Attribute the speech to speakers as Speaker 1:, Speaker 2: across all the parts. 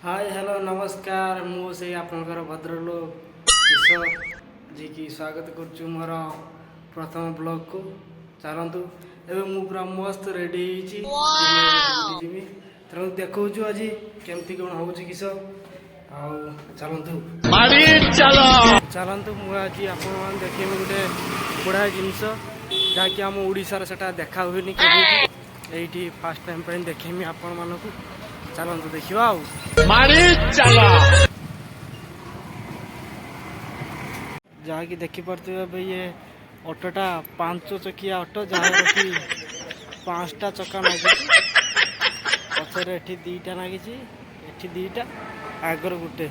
Speaker 1: hi hello नमस्कार मुझे आपणकर भद्रलोक किशोर जी की स्वागत करुचु मोर प्रथम ब्लॉग को चलतु एवं मु पूरा मस्त रेडी होगी तेणु देखु आज केमती कौन हो किस चलतु चलतु मुझे आपण देखे गोटे गुड़ाए जिनस जहाँकि आम ओडार से देखा हुए ये फास्ट टाइम देखेमी आपण मानक चलतु देखा जहाँकि देखिपे ये ऑटोटा 5 चकिया ऑटो जहाँ कि 5टा चक्का लगी पचर एटी 2टा लगी एटी 2टा आगर गोटे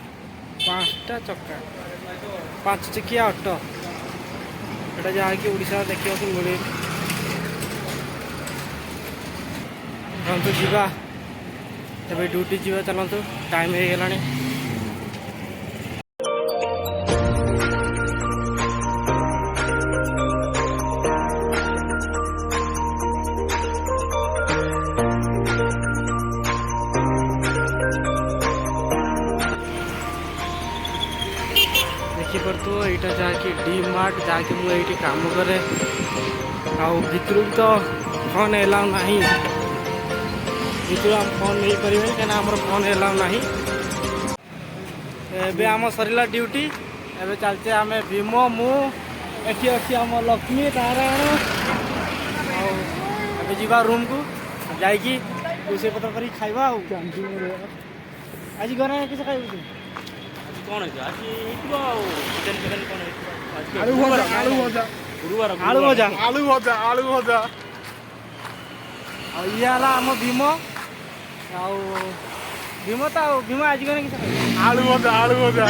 Speaker 1: 5टा चक्का 5 चकिया ऑटो एटा जहाँ कि ओडिशा देखा मिले जीवा तबे ड्यूटी जीवा चलतु टाइम हो गलानी देखिपे यहाँ जहाँ कि डी मार्ट जहाँ कि मुझे काम करे भितर तो फोन एलाउ ना भितर फोन नहीं पारे कहीं आम फोन एलाउ ना एवं आम सरला ड्यूटी एवं चलते आम भीम मुझे अच्छी आम लक्ष्मी नारायण आगे जीवा रूम को जाकि रोषे पत्र कर खावा आज घर किस खाइबू कौन आलू भजा ये आम भीम भीम तो भीम आज किस
Speaker 2: आलू भजा
Speaker 1: आलू भजा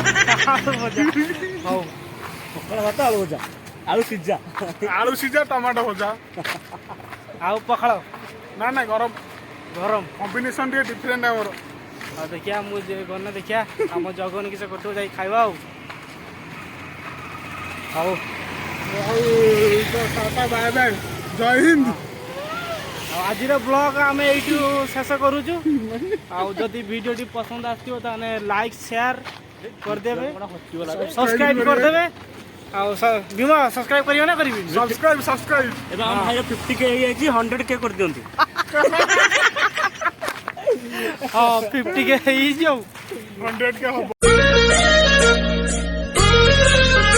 Speaker 1: हौ
Speaker 2: पखाड़ भात आलू भजा आलू सीझा टमाटो भजा
Speaker 1: आउ पखाड़
Speaker 2: ना ना गरम
Speaker 1: गरम
Speaker 2: कॉम्बिनेशन टे डिफरेंट है मोर
Speaker 1: देखिया मुझे गने देखिया आम जगन किस कटो जाई खाइबा हौ
Speaker 2: टाटा बाय बाय जय हिंद
Speaker 1: आज ब्लॉग आम यू शेष करुचु आदि वीडियो टी पसंद आसो लाइक शेयर करदेवे सब्सक्राइब करदेवे भीम सब्सक्राइब करियो ना करिवि
Speaker 2: सब्सक्राइब
Speaker 1: एबे हम भाई 50K हो जाई 100K कर दियंतु हां 50K हो जाऊ
Speaker 2: 100K हो